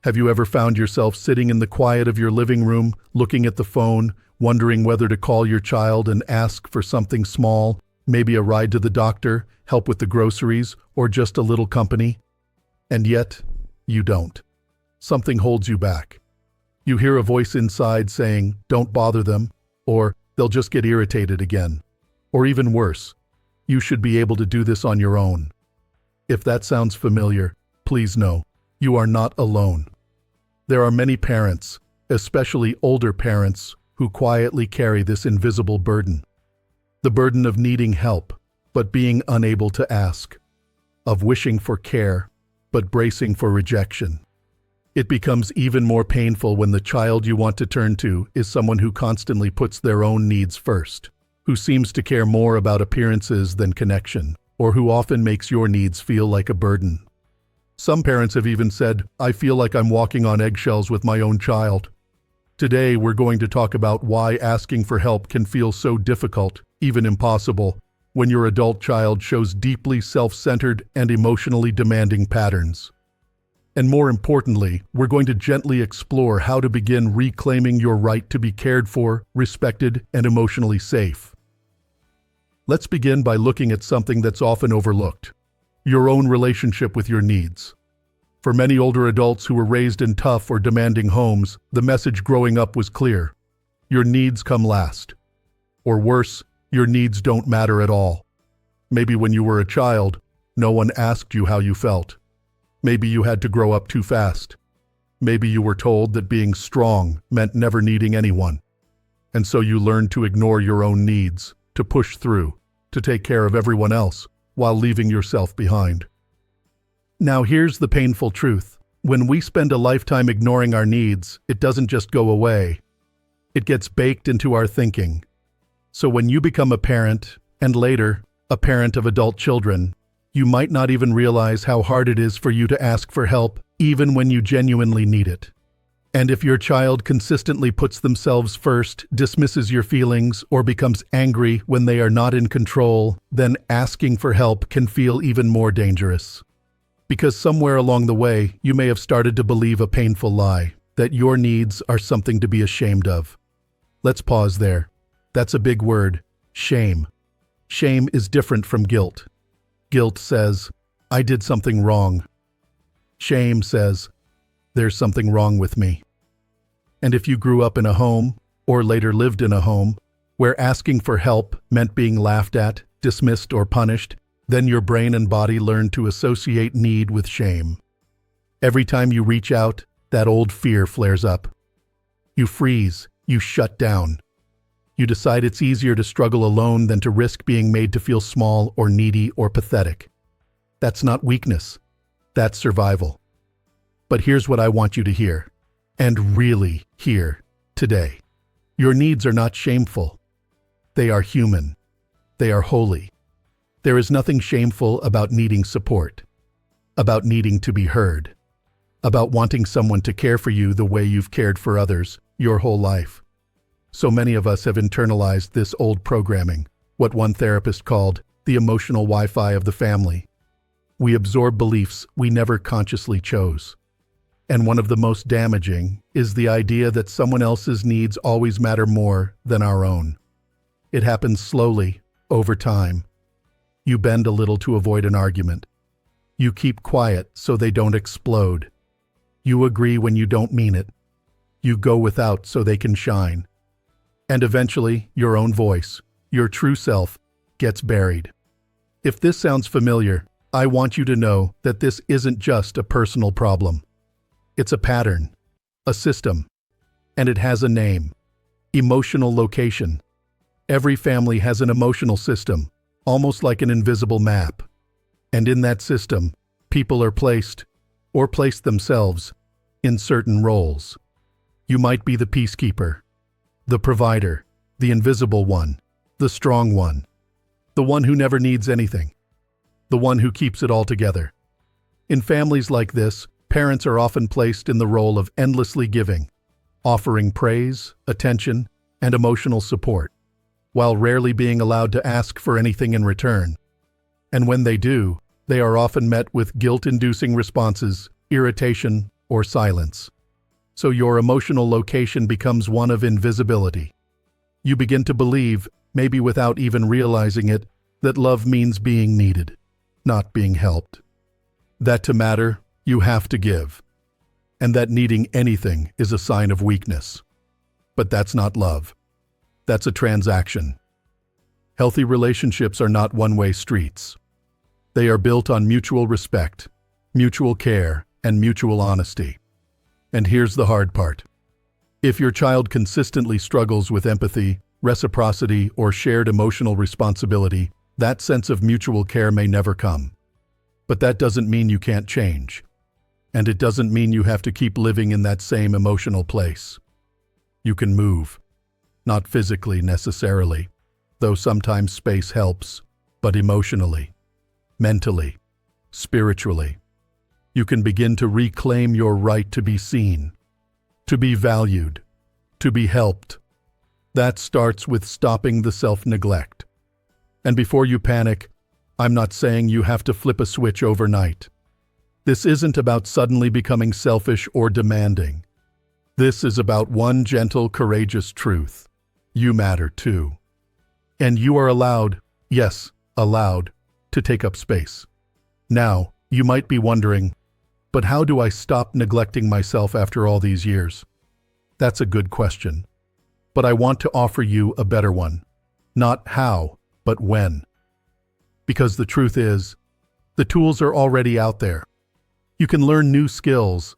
Have you ever found yourself sitting in the quiet of your living room, looking at the phone, wondering whether to call your child and ask for something small, maybe a ride to the doctor, help with the groceries, or just a little company? And yet, you don't. Something holds you back. You hear a voice inside saying, "Don't bother them," or "They'll just get irritated again." Or even worse, "You should be able to do this on your own." If that sounds familiar, please know, you are not alone. There are many parents, especially older parents, who quietly carry this invisible burden. The burden of needing help, but being unable to ask. Of wishing for care, but bracing for rejection. It becomes even more painful when the child you want to turn to is someone who constantly puts their own needs first, who seems to care more about appearances than connection, or who often makes your needs feel like a burden. Some parents have even said, "I feel like I'm walking on eggshells with my own child." Today, we're going to talk about why asking for help can feel so difficult, even impossible, when your adult child shows deeply self-centered and emotionally demanding patterns. And more importantly, we're going to gently explore how to begin reclaiming your right to be cared for, respected, and emotionally safe. Let's begin by looking at something that's often overlooked: your own relationship with your needs. For many older adults who were raised in tough or demanding homes, the message growing up was clear: your needs come last. Or worse, your needs don't matter at all. Maybe when you were a child, no one asked you how you felt. Maybe you had to grow up too fast. Maybe you were told that being strong meant never needing anyone. And so you learned to ignore your own needs, to push through, to take care of everyone else, while leaving yourself behind. Now here's the painful truth. When we spend a lifetime ignoring our needs, it doesn't just go away. It gets baked into our thinking. So when you become a parent, and later, a parent of adult children, you might not even realize how hard it is for you to ask for help, even when you genuinely need it. And if your child consistently puts themselves first, dismisses your feelings, or becomes angry when they are not in control, then asking for help can feel even more dangerous. Because somewhere along the way, you may have started to believe a painful lie, that your needs are something to be ashamed of. Let's pause there. That's a big word: shame. Shame is different from guilt. Guilt says, "I did something wrong." Shame says, "There's something wrong with me." And if you grew up in a home, or later lived in a home, where asking for help meant being laughed at, dismissed, or punished, then your brain and body learn to associate need with shame. Every time you reach out, that old fear flares up. You freeze, you shut down. You decide it's easier to struggle alone than to risk being made to feel small or needy or pathetic. That's not weakness. That's survival. But here's what I want you to hear, and really hear, today. Your needs are not shameful. They are human. They are holy. There is nothing shameful about needing support, about needing to be heard, about wanting someone to care for you the way you've cared for others your whole life. So many of us have internalized this old programming, what one therapist called the emotional Wi-Fi of the family. We absorb beliefs we never consciously chose. And one of the most damaging is the idea that someone else's needs always matter more than our own. It happens slowly, over time. You bend a little to avoid an argument. You keep quiet so they don't explode. You agree when you don't mean it. You go without so they can shine. And eventually, your own voice, your true self, gets buried. If this sounds familiar, I want you to know that this isn't just a personal problem. It's a pattern, a system, and it has a name: emotional location. Every family has an emotional system, almost like an invisible map. And in that system, people are placed, or place themselves, in certain roles. You might be the peacekeeper, the provider, the invisible one, the strong one, the one who never needs anything, the one who keeps it all together. In families like this, parents are often placed in the role of endlessly giving, offering praise, attention, and emotional support, while rarely being allowed to ask for anything in return. And when they do, they are often met with guilt-inducing responses, irritation, or silence. So your emotional location becomes one of invisibility. You begin to believe, maybe without even realizing it, that love means being needed, not being helped. That to matter, you have to give. And that needing anything is a sign of weakness. But that's not love. That's a transaction. Healthy relationships are not one-way streets. They are built on mutual respect, mutual care, and mutual honesty. And here's the hard part. If your child consistently struggles with empathy, reciprocity, or shared emotional responsibility, that sense of mutual care may never come. But that doesn't mean you can't change. And it doesn't mean you have to keep living in that same emotional place. You can move. Not physically necessarily, though sometimes space helps, but emotionally, mentally, spiritually. You can begin to reclaim your right to be seen, to be valued, to be helped. That starts with stopping the self-neglect. And before you panic, I'm not saying you have to flip a switch overnight. This isn't about suddenly becoming selfish or demanding. This is about one gentle, courageous truth. You matter too. And you are allowed, yes, allowed, to take up space. Now, you might be wondering, but how do I stop neglecting myself after all these years? That's a good question. But I want to offer you a better one. Not how, but when. Because the truth is, the tools are already out there. You can learn new skills.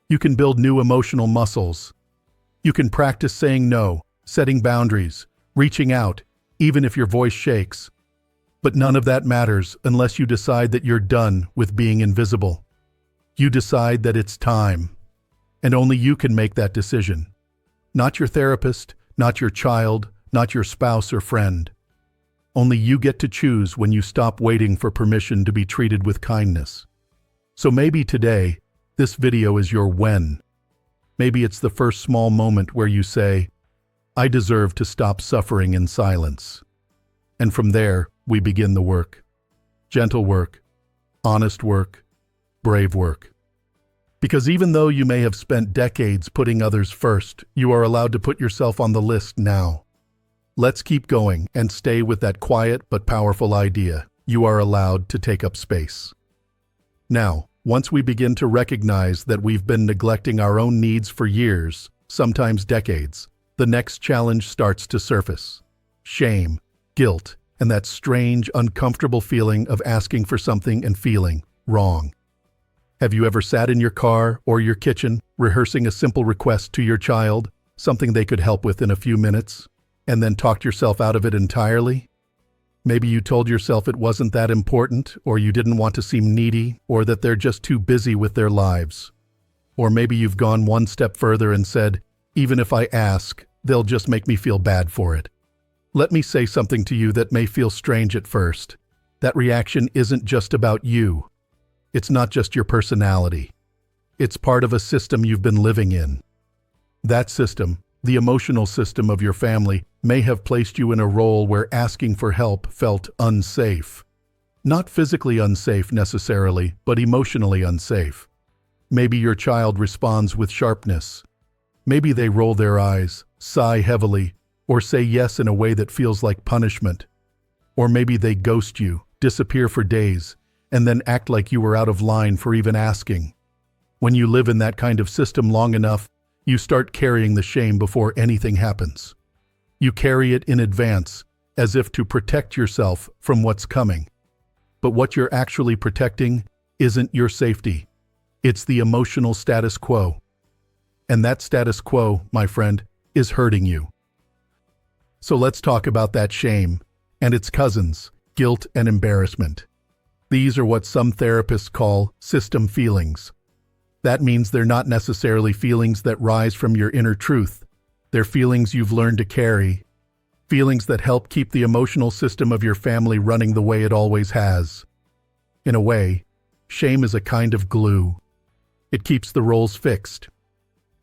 You can build new emotional muscles. You can practice saying no, setting boundaries, reaching out, even if your voice shakes. But none of that matters unless you decide that you're done with being invisible. You decide that it's time. And only you can make that decision. Not your therapist, not your child, not your spouse or friend. Only you get to choose when you stop waiting for permission to be treated with kindness. So maybe today, this video is your when. Maybe it's the first small moment where you say, I deserve to stop suffering in silence. And from there, we begin the work. Gentle work, honest work, brave work. Because even though you may have spent decades putting others first, you are allowed to put yourself on the list now. Let's keep going and stay with that quiet but powerful idea. You are allowed to take up space. Now, once we begin to recognize that we've been neglecting our own needs for years, sometimes decades, the next challenge starts to surface. Shame, guilt, and that strange, uncomfortable feeling of asking for something and feeling wrong. Have you ever sat in your car or your kitchen, rehearsing a simple request to your child, something they could help with in a few minutes, and then talked yourself out of it entirely? Maybe you told yourself it wasn't that important, or you didn't want to seem needy, or that they're just too busy with their lives. Or maybe you've gone one step further and said, even if I ask, they'll just make me feel bad for it. Let me say something to you that may feel strange at first. That reaction isn't just about you. It's not just your personality. It's part of a system you've been living in. That system, the emotional system of your family, may have placed you in a role where asking for help felt unsafe. Not physically unsafe necessarily, but emotionally unsafe. Maybe your child responds with sharpness. Maybe they roll their eyes, sigh heavily, or say yes in a way that feels like punishment. Or maybe they ghost you, disappear for days, and then act like you were out of line for even asking. When you live in that kind of system long enough, you start carrying the shame before anything happens. You carry it in advance, as if to protect yourself from what's coming. But what you're actually protecting isn't your safety. It's the emotional status quo. And that status quo, my friend, is hurting you. So let's talk about that shame and its cousins, guilt and embarrassment. These are what some therapists call system feelings. That means they're not necessarily feelings that rise from your inner truth. They're feelings you've learned to carry, feelings that help keep the emotional system of your family running the way it always has. In a way, shame is a kind of glue. It keeps the roles fixed.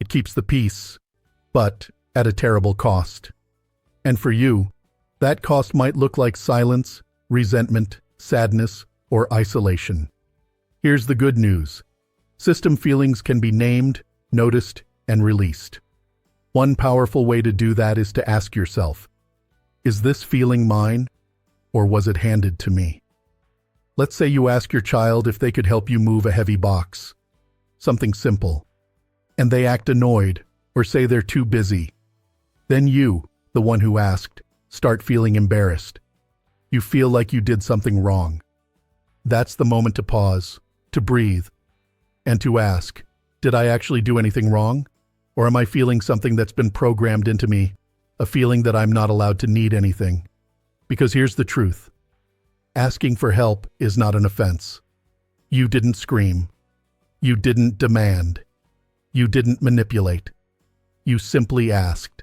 It keeps the peace, but at a terrible cost. And for you, that cost might look like silence, resentment, sadness, or isolation. Here's the good news. System feelings can be named, noticed, and released. One powerful way to do that is to ask yourself, is this feeling mine, or was it handed to me? Let's say you ask your child if they could help you move a heavy box, something simple, and they act annoyed or say they're too busy. Then you, the one who asked, start feeling embarrassed. You feel like you did something wrong. That's the moment to pause, to breathe, and to ask, did I actually do anything wrong? Or am I feeling something that's been programmed into me, a feeling that I'm not allowed to need anything? Because here's the truth. Asking for help is not an offense. You didn't scream. You didn't demand. You didn't manipulate. You simply asked.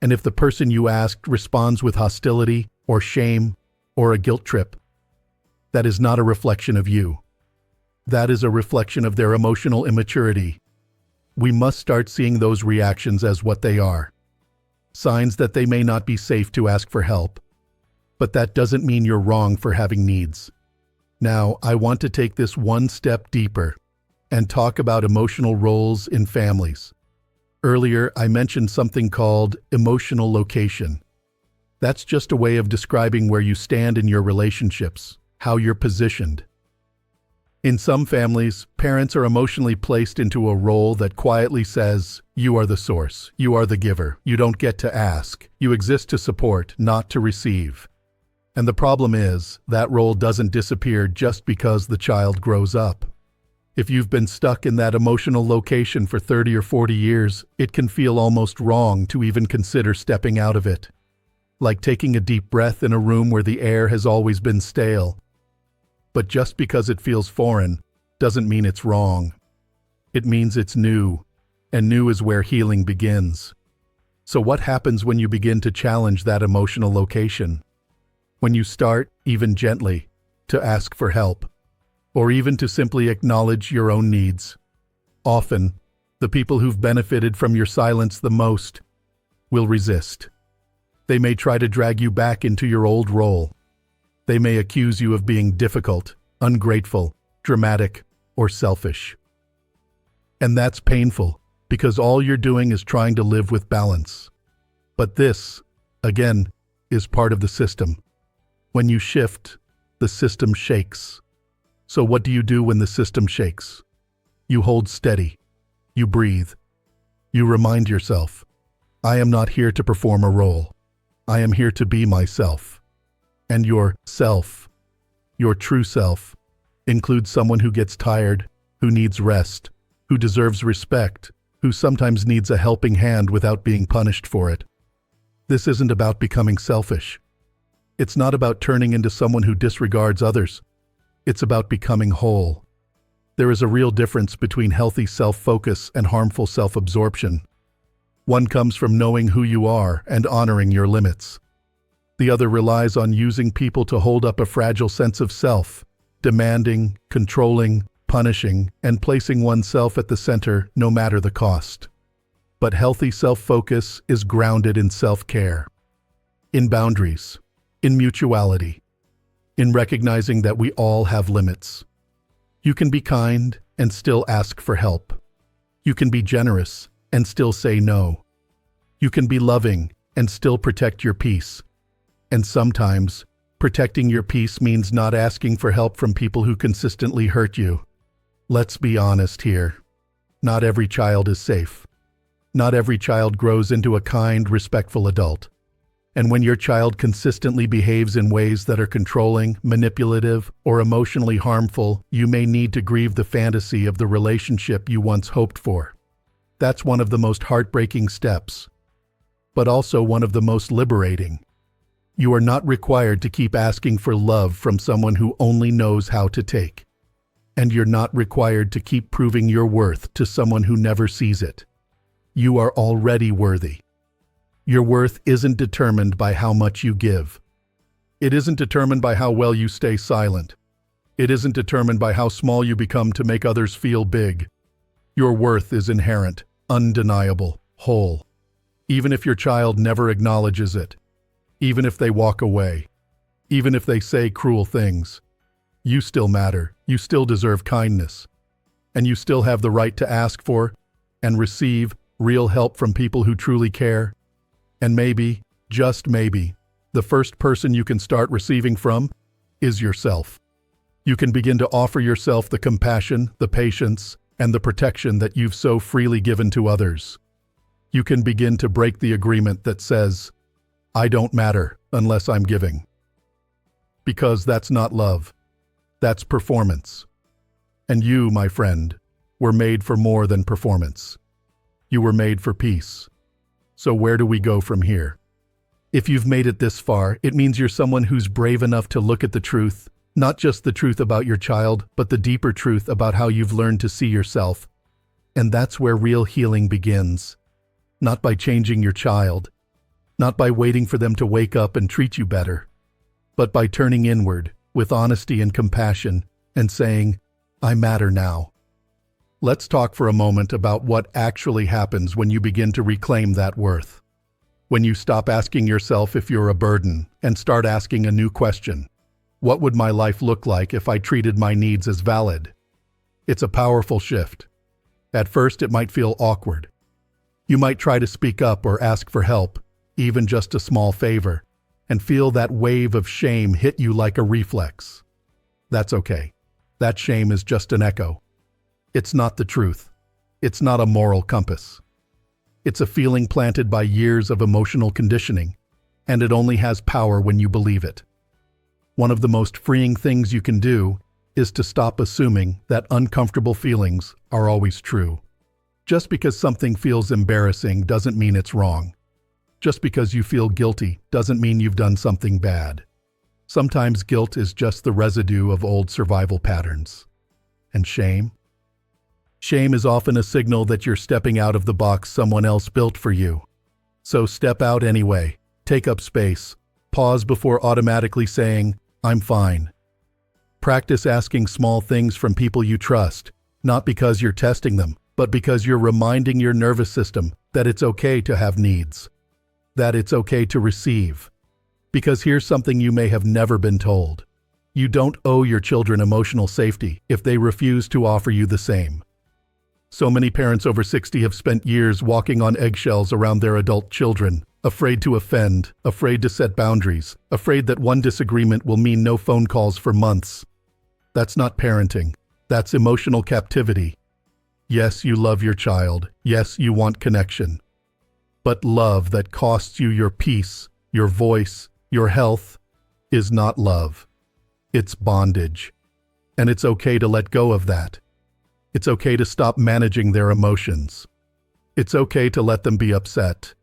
And if the person you asked responds with hostility or shame or a guilt trip, that is not a reflection of you. That is a reflection of their emotional immaturity. We must start seeing those reactions as what they are. Signs that they may not be safe to ask for help. But that doesn't mean you're wrong for having needs. Now, I want to take this one step deeper and talk about emotional roles in families. Earlier, I mentioned something called emotional location. That's just a way of describing where you stand in your relationships, how you're positioned. In some families, parents are emotionally placed into a role that quietly says, you are the source, you are the giver, you don't get to ask, you exist to support, not to receive. And the problem is, that role doesn't disappear just because the child grows up. If you've been stuck in that emotional location for 30 or 40 years, it can feel almost wrong to even consider stepping out of it. Like taking a deep breath in a room where the air has always been stale. But just because it feels foreign doesn't mean it's wrong. It means it's new, and new is where healing begins. So what happens when you begin to challenge that emotional location? When you start, even gently, to ask for help, or even to simply acknowledge your own needs. Often, the people who've benefited from your silence the most will resist. They may try to drag you back into your old role. They may accuse you of being difficult, ungrateful, dramatic, or selfish. And that's painful, because all you're doing is trying to live with balance. But this, again, is part of the system. When you shift, the system shakes. So what do you do when the system shakes? You hold steady. You breathe. You remind yourself, I am not here to perform a role. I am here to be myself. And your self, your true self, includes someone who gets tired, who needs rest, who deserves respect, who sometimes needs a helping hand without being punished for it. This isn't about becoming selfish. It's not about turning into someone who disregards others. It's about becoming whole. There is a real difference between healthy self-focus and harmful self-absorption. One comes from knowing who you are and honoring your limits. The other relies on using people to hold up a fragile sense of self, demanding, controlling, punishing, and placing oneself at the center no matter the cost. But healthy self-focus is grounded in self-care, in boundaries, in mutuality, in recognizing that we all have limits. You can be kind and still ask for help. You can be generous and still say no. You can be loving and still protect your peace. And sometimes, protecting your peace means not asking for help from people who consistently hurt you. Let's be honest here. Not every child is safe. Not every child grows into a kind, respectful adult. And when your child consistently behaves in ways that are controlling, manipulative, or emotionally harmful, you may need to grieve the fantasy of the relationship you once hoped for. That's one of the most heartbreaking steps, but also one of the most liberating. You are not required to keep asking for love from someone who only knows how to take. And you're not required to keep proving your worth to someone who never sees it. You are already worthy. Your worth isn't determined by how much you give. It isn't determined by how well you stay silent. It isn't determined by how small you become to make others feel big. Your worth is inherent, undeniable, whole. Even if your child never acknowledges it. Even if they walk away. Even if they say cruel things. You still matter. You still deserve kindness. and you still have the right to ask for and receive real help from people who truly care. And maybe, just maybe, the first person you can start receiving from is yourself. You can begin to offer yourself the compassion, the patience, and the protection that you've so freely given to others. You can begin to break the agreement that says, I don't matter unless I'm giving. Because that's not love. That's performance. And you, my friend, were made for more than performance. You were made for peace. So where do we go from here? If you've made it this far, it means you're someone who's brave enough to look at the truth, not just the truth about your child, but the deeper truth about how you've learned to see yourself. And that's where real healing begins. Not by changing your child, not by waiting for them to wake up and treat you better, but by turning inward with honesty and compassion and saying, I matter now. Let's talk for a moment about what actually happens when you begin to reclaim that worth. When you stop asking yourself if you're a burden and start asking a new question. What would my life look like if I treated my needs as valid? It's a powerful shift. At first, it might feel awkward. You might try to speak up or ask for help, even just a small favor, and feel that wave of shame hit you like a reflex. That's okay. That shame is just an echo. It's not the truth. It's not a moral compass. It's a feeling planted by years of emotional conditioning, and it only has power when you believe it. One of the most freeing things you can do is to stop assuming that uncomfortable feelings are always true. Just because something feels embarrassing doesn't mean it's wrong. Just because you feel guilty doesn't mean you've done something bad. Sometimes guilt is just the residue of old survival patterns. And shame? Shame is often a signal that you're stepping out of the box someone else built for you. So step out anyway. Take up space. Pause before automatically saying, I'm fine. Practice asking small things from people you trust, not because you're testing them, but because you're reminding your nervous system that it's okay to have needs, that it's okay to receive. Because here's something you may have never been told. You don't owe your children emotional safety if they refuse to offer you the same. So many parents over 60 have spent years walking on eggshells around their adult children, afraid to offend, afraid to set boundaries, afraid that one disagreement will mean no phone calls for months. That's not parenting. That's emotional captivity. Yes, you love your child. Yes, you want connection. But love that costs you your peace, your voice, your health, is not love. It's bondage. And it's okay to let go of that. It's okay to stop managing their emotions. It's okay to let them be upset.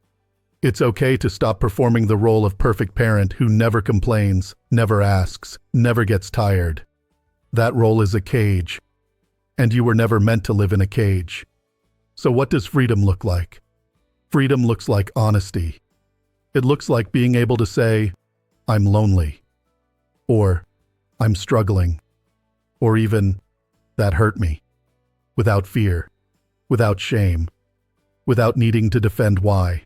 It's okay to stop performing the role of perfect parent who never complains, never asks, never gets tired. That role is a cage. And you were never meant to live in a cage. So what does freedom look like? Freedom looks like honesty. It looks like being able to say, I'm lonely. Or, I'm struggling. Or even, that hurt me. Without fear. Without shame. Without needing to defend why.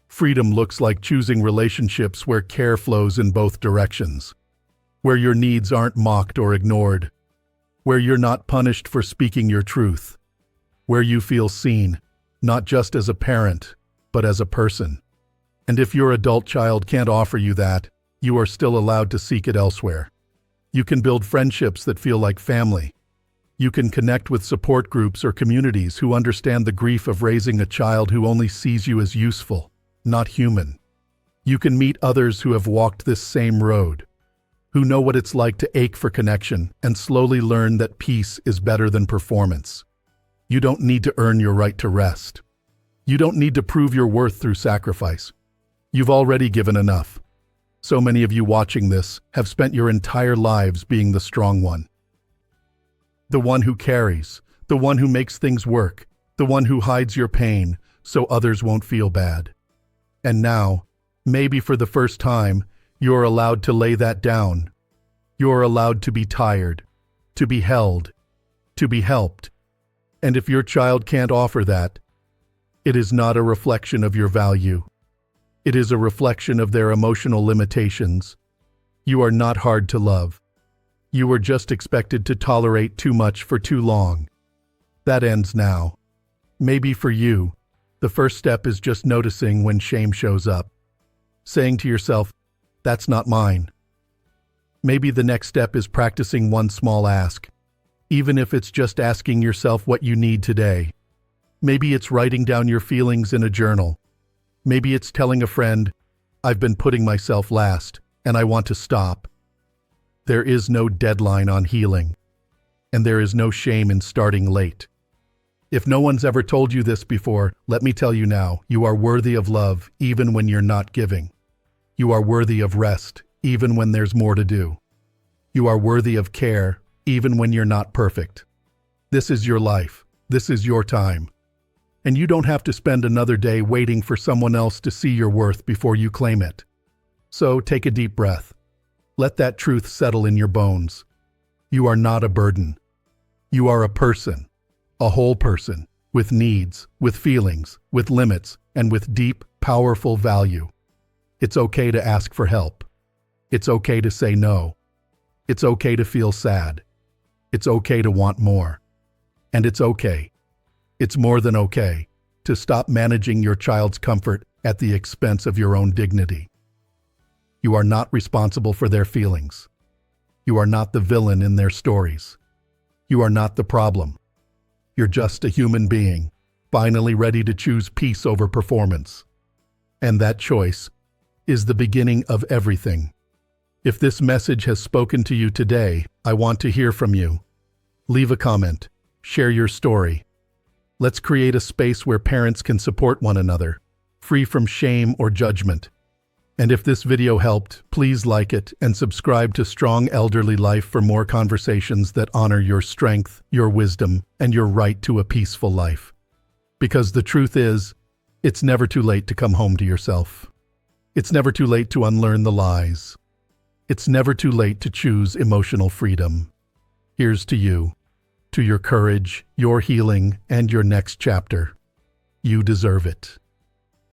Freedom looks like choosing relationships where care flows in both directions. Where your needs aren't mocked or ignored. Where you're not punished for speaking your truth. Where you feel seen, not just as a parent, but as a person. And if your adult child can't offer you that, you are still allowed to seek it elsewhere. You can build friendships that feel like family. You can connect with support groups or communities who understand the grief of raising a child who only sees you as useful, not human. You can meet others who have walked this same road, who know what it's like to ache for connection and slowly learn that peace is better than performance. You don't need to earn your right to rest. You don't need to prove your worth through sacrifice. You've already given enough. So many of you watching this have spent your entire lives being the strong one. The one who carries, the one who makes things work, the one who hides your pain so others won't feel bad. And now, maybe for the first time, you're allowed to lay that down. You're allowed to be tired, to be held, to be helped. And if your child can't offer that, it is not a reflection of your value. It is a reflection of their emotional limitations. You are not hard to love. You were just expected to tolerate too much for too long. That ends now. Maybe for you, the first step is just noticing when shame shows up, saying to yourself, "That's not mine." Maybe the next step is practicing one small ask, even if it's just asking yourself what you need today. Maybe it's writing down your feelings in a journal. Maybe it's telling a friend, "I've been putting myself last, and I want to stop." There is no deadline on healing, and there is no shame in starting late. If no one's ever told you this before, let me tell you now, you are worthy of love even when you're not giving. You are worthy of rest even when there's more to do. You are worthy of care even when you're not perfect. This is your life. This is your time. And you don't have to spend another day waiting for someone else to see your worth before you claim it. So take a deep breath. Let that truth settle in your bones. You are not a burden. You are a person, a whole person, with needs, with feelings, with limits, and with deep, powerful value. It's okay to ask for help. It's okay to say no. It's okay to feel sad. It's okay to want more. And it's okay. It's more than okay to stop managing your child's comfort at the expense of your own dignity. You are not responsible for their feelings. You are not the villain in their stories. You are not the problem. You're just a human being, finally ready to choose peace over performance. And that choice is the beginning of everything. If this message has spoken to you today, I want to hear from you. Leave a comment. Share your story. Let's create a space where parents can support one another, free from shame or judgment. And if this video helped, please like it and subscribe to Strong Elderly Life for more conversations that honor your strength, your wisdom, and your right to a peaceful life. Because the truth is, it's never too late to come home to yourself. It's never too late to unlearn the lies. It's never too late to choose emotional freedom. Here's to you, to your courage, your healing, and your next chapter. You deserve it.